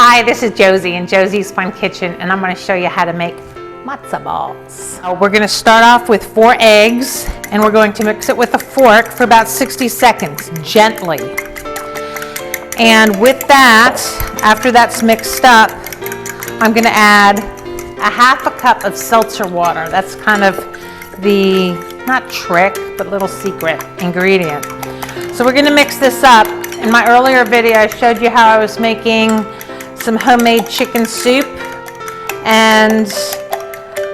Hi, this is Josie in Josie's Fun Kitchen, and I'm going to show you how to make matzo balls. We're going to start off with 4 eggs, and we're going to mix it with a fork for about 60 seconds, gently. And with that, after that's mixed up, I'm going to add a half a cup of seltzer water. That's kind of the, not trick, but little secret ingredient. So we're going to mix this up. In my earlier video, I showed you how I was making some homemade chicken soup, and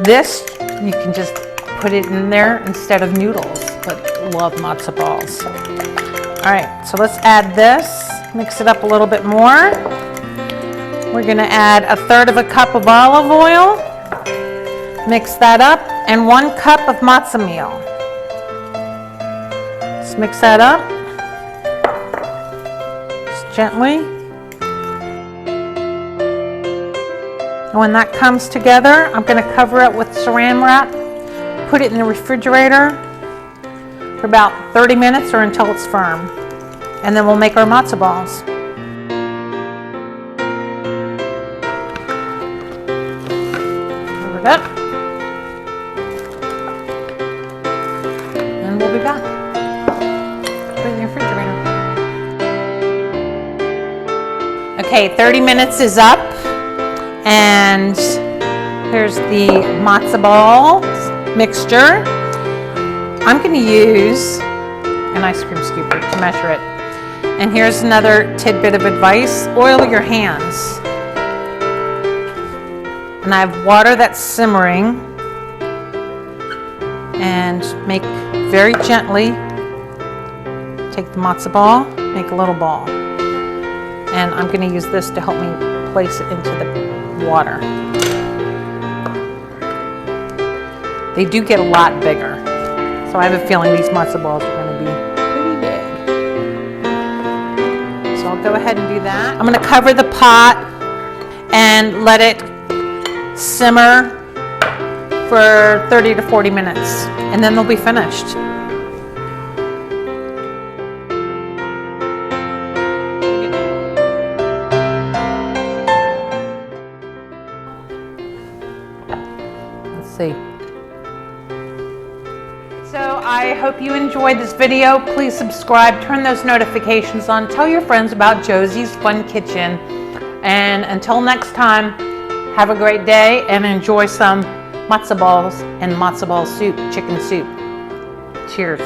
this, you can just put it in there instead of noodles, but love matzo balls. All right, so let's add this, mix it up a little bit more. We're gonna add 1/3 cup of olive oil, mix that up, and 1 cup of matzo meal. Let's mix that up, just gently. And when that comes together, I'm going to cover it with saran wrap, put it in the refrigerator for about 30 minutes or until it's firm. And then we'll make our matzo balls. Cover it up. And we'll be back. Put it in the refrigerator. Okay, 30 minutes is up. And here's the matzo balls mixture. I'm going to use an ice cream scooper to measure it. And here's another tidbit of advice: oil your hands. And I have water that's simmering, and make very gently. Take the matzo ball, make a little ball, and I'm going to use this to help me place it into the water. They do get a lot bigger, so I have a feeling these matzo balls are going to be pretty big. So I'll go ahead and do that. I'm going to cover the pot and let it simmer for 30 to 40 minutes, and then they'll be finished. See. So I hope you enjoyed this video. Please subscribe, turn those notifications on, tell your friends about Josie's Fun Kitchen, and until next time, have a great day and enjoy some matzo balls and matzo ball soup, chicken soup. Cheers.